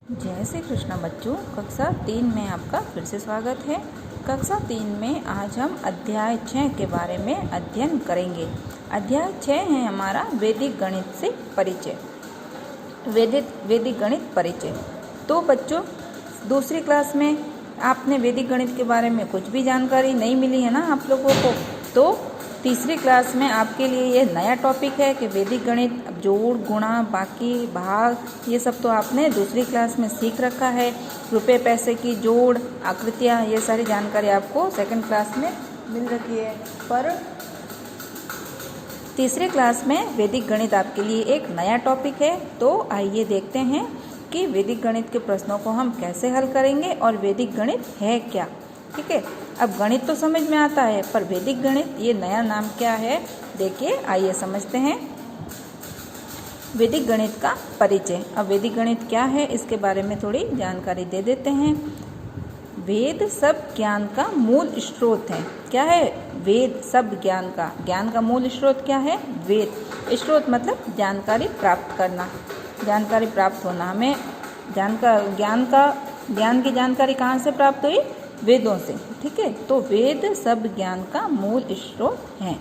जय श्री कृष्ण बच्चों। कक्षा 3 में आपका फिर से स्वागत है। कक्षा 3 में आज हम अध्याय 6 के बारे में अध्ययन करेंगे। अध्याय 6 है हमारा वैदिक गणित से परिचय। वैदिक गणित परिचय। तो बच्चों, दूसरी क्लास में आपने वैदिक गणित के बारे में कुछ भी जानकारी नहीं मिली है ना आप लोगों को। तो तीसरी क्लास में आपके लिए ये नया टॉपिक है कि वैदिक गणित, जोड़, गुणा, बाकी, भाग, ये सब तो आपने दूसरी क्लास में सीख रखा है। रुपए पैसे की जोड़, आकृतियाँ, ये सारी जानकारी आपको सेकंड क्लास में मिल रही है। पर तीसरी क्लास में वैदिक गणित आपके लिए एक नया टॉपिक है। तो आइए देखते हैं कि वैदिक गणित के प्रश्नों को हम कैसे हल करेंगे और वैदिक गणित है क्या। ठीक है, अब गणित तो समझ में आता है, पर वैदिक गणित ये नया नाम क्या है, देखिए आइए समझते हैं। वैदिक गणित का परिचय। अब वैदिक गणित क्या है इसके बारे में थोड़ी जानकारी दे देते हैं। वेद सब ज्ञान का मूल स्रोत है। क्या है? वेद सब ज्ञान का मूल स्रोत क्या है? वेद। स्रोत मतलब जानकारी प्राप्त करना, जानकारी प्राप्त होना। हमें ज्ञान की जानकारी कहाँ से प्राप्त हुई? वेदों से। ठीक है, तो वेद सब ज्ञान का मूल स्रोत है।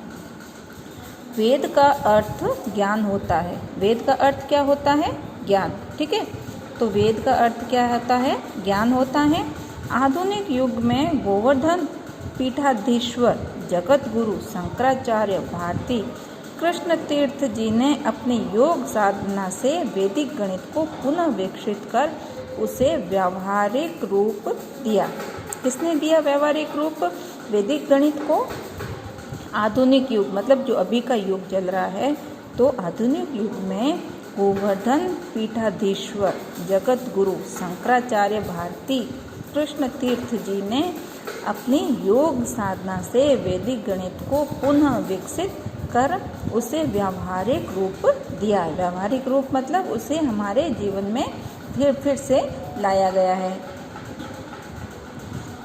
वेद का अर्थ ज्ञान होता है। वेद का अर्थ क्या होता है? ज्ञान। ठीक है, तो वेद का अर्थ क्या होता है? ज्ञान होता है। आधुनिक युग में गोवर्धन पीठाधीश्वर जगत गुरु शंकराचार्य भारती कृष्ण तीर्थ जी ने अपनी योग साधना से वैदिक गणित को पुनः विकसित कर उसे व्यावहारिक रूप दिया। किसने दिया व्यावहारिक रूप? वैदिक गणित को। आधुनिक युग मतलब जो अभी का युग चल रहा है, तो आधुनिक युग में गोवर्धन पीठाधीश्वर जगत गुरु शंकराचार्य भारती कृष्ण तीर्थ जी ने अपनी योग साधना से वैदिक गणित को पुनः विकसित कर उसे व्यावहारिक रूप दिया। व्यावहारिक रूप मतलब उसे हमारे जीवन में फिर से लाया गया है।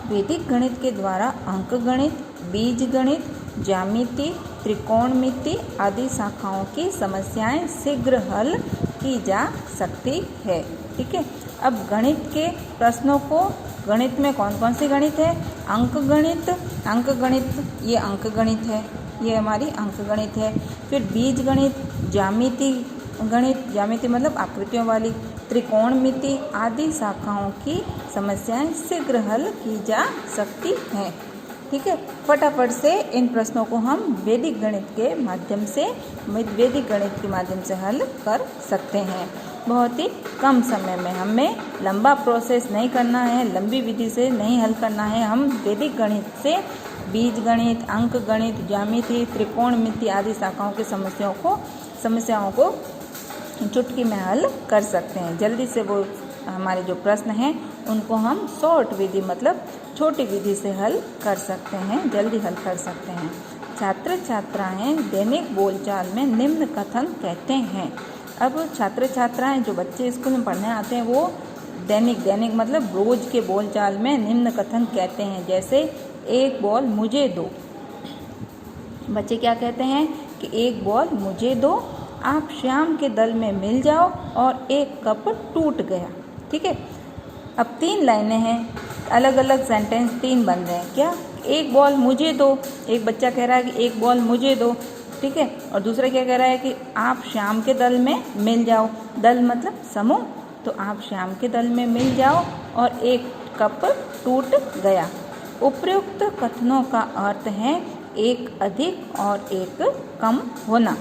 वैदिक गणित के द्वारा अंक गणित, बीज गणित, ज्यामिति, त्रिकोणमिति आदि शाखाओं की समस्याएं शीघ्र हल की जा सकती है। ठीक है, अब गणित के प्रश्नों को, गणित में कौन कौन से गणित है? अंक गणित, ये अंक गणित है, ये हमारी अंक गणित है। फिर बीज गणित, ज्यामिति गणित, ज्यामिति मतलब आकृतियों वाली, त्रिकोणमिति आदि शाखाओं की समस्याएं शीघ्र हल की जा सकती हैं। ठीक है, फटाफट से इन प्रश्नों को हम वैदिक गणित के माध्यम से हल कर सकते हैं। बहुत ही कम समय में, हमें लंबा प्रोसेस नहीं करना है, लंबी विधि से नहीं हल करना है। हम वैदिक गणित से बीज गणित, अंक गणित, ज्यामिति, त्रिकोणमिति आदि शाखाओं की समस्याओं को चुटकी में हल कर सकते हैं। जल्दी से वो हमारे जो प्रश्न हैं उनको हम शॉर्ट विधि मतलब छोटी विधि से हल कर सकते हैं, जल्दी हल कर सकते हैं। छात्र छात्राएं दैनिक बोलचाल में निम्न कथन कहते हैं। अब छात्र छात्राएं जो बच्चे स्कूल में पढ़ने आते हैं वो दैनिक मतलब रोज के बोलचाल में निम्न कथन कहते हैं। जैसे एक बॉल मुझे दो। बच्चे क्या कहते हैं कि एक बॉल मुझे दो, आप श्याम के दल में मिल जाओ और एक कप टूट गया। ठीक है, अब 3 लाइनें हैं, अलग अलग सेंटेंस 3 बन रहे हैं। क्या? एक बॉल मुझे दो, एक बच्चा कह रहा है कि एक बॉल मुझे दो। ठीक है, और दूसरा क्या कह रहा है कि आप श्याम के दल में मिल जाओ। दल मतलब समूह, तो आप श्याम के दल में मिल जाओ और एक कप टूट गया। उपयुक्त कथनों का अर्थ है एक अधिक और एक कम होना।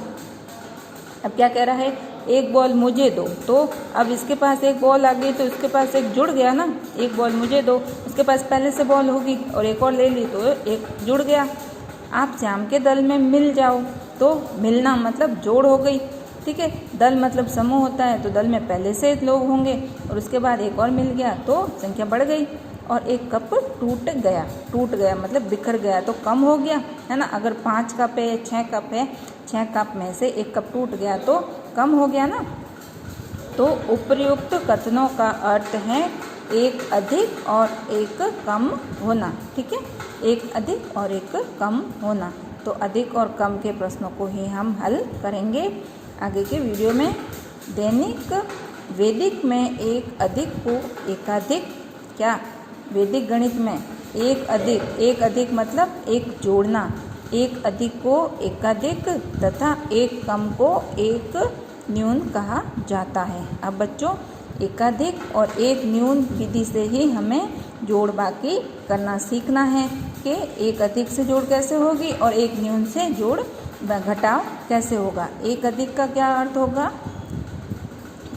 अब क्या कह रहा है? एक बॉल मुझे दो, तो अब इसके पास एक बॉल आ गई तो इसके पास एक जुड़ गया ना। एक बॉल मुझे दो, उसके पास पहले से बॉल होगी और एक और ले ली तो एक जुड़ गया। आप श्याम के दल में मिल जाओ, तो मिलना मतलब जोड़ हो गई। ठीक है, दल मतलब समूह होता है, तो दल में पहले से लोग होंगे और उसके बाद एक और मिल गया तो संख्या बढ़ गई। और एक कप टूट गया मतलब बिखर गया तो कम हो गया, है ना। अगर 5 कप है, 6 कप है, 6 कप में से एक कप टूट गया तो कम हो गया ना। तो उपयुक्त कथनों का अर्थ है एक अधिक और एक कम होना। ठीक है, एक अधिक और एक कम होना। तो अधिक और कम के प्रश्नों को ही हम हल करेंगे आगे के वीडियो में। दैनिक वैदिक में एक अधिक को एकाधिक, क्या वैदिक गणित में एक अधिक मतलब एक जोड़ना, एक अधिक को एकाधिक तथा एक कम को एक न्यून कहा जाता है। अब बच्चों एकाधिक और एक न्यून विधि से ही हमें जोड़ बाकी करना सीखना है कि एक अधिक से जोड़ कैसे होगी और एक न्यून से जोड़ घटाव कैसे होगा। एक अधिक का क्या अर्थ होगा,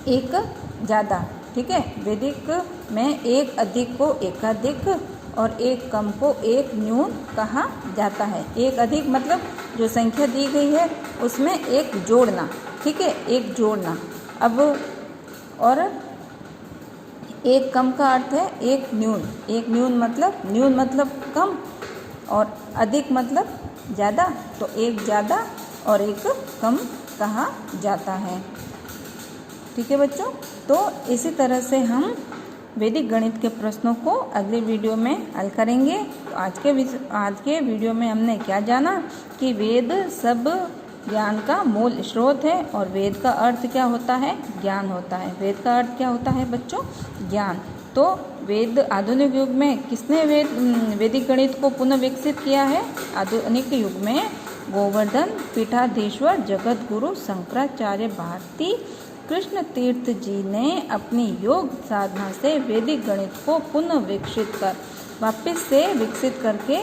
एक ज़्यादा, ठीक है। वैदिक में एक अधिक को एकाधिक और एक कम को एक न्यून कहा जाता है। एक अधिक मतलब जो संख्या दी गई है उसमें एक जोड़ना, ठीक है, एक जोड़ना। अब और एक कम का अर्थ है एक न्यून। एक न्यून मतलब कम और अधिक मतलब ज़्यादा, तो एक ज़्यादा और एक कम कहा जाता है, ठीक है बच्चों। तो इसी तरह से हम वैदिक गणित के प्रश्नों को अगले वीडियो में हल करेंगे। तो आज के वीडियो में हमने क्या जाना कि वेद सब ज्ञान का मूल स्रोत है और वेद का अर्थ क्या होता है, ज्ञान होता है। वेद का अर्थ क्या होता है बच्चों, ज्ञान। तो वेद आधुनिक युग में किसने वैदिक गणित को पुनः विकसित किया है? आधुनिक युग में गोवर्धन पीठाधीश्वर जगत गुरु शंकराचार्य भारती कृष्ण तीर्थ जी ने अपनी योग साधना से वैदिक गणित को पुनः वापस से विकसित करके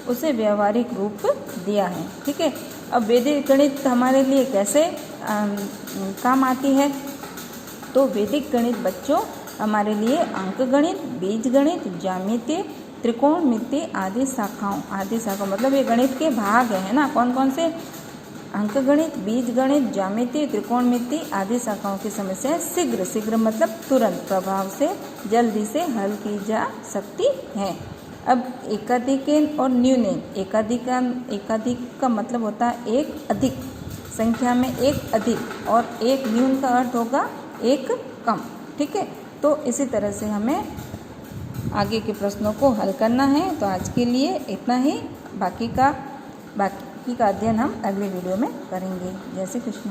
उसे व्यावहारिक रूप दिया है, ठीक है। अब वैदिक गणित हमारे लिए कैसे काम आती है? तो वैदिक गणित बच्चों हमारे लिए अंक गणित, बीज गणित, ज्यामिति, त्रिकोणमिति आदि शाखाओं मतलब ये गणित के भाग है ना, कौन कौन से? अंक गणित, बीज गणित, ज्यामिति, त्रिकोणमिति आदि शाखाओं की समस्या शीघ्र मतलब तुरंत प्रभाव से जल्दी से हल की जा सकती है। अब एकाधिक और न्यून, एकाधिक का मतलब होता है एक अधिक, संख्या में एक अधिक, और एक न्यून का अर्थ होगा एक कम, ठीक है। तो इसी तरह से हमें आगे के प्रश्नों को हल करना है। तो आज के लिए इतना ही, बाकी का अध्ययन हम अगले वीडियो में करेंगे। जय श्री कृष्ण।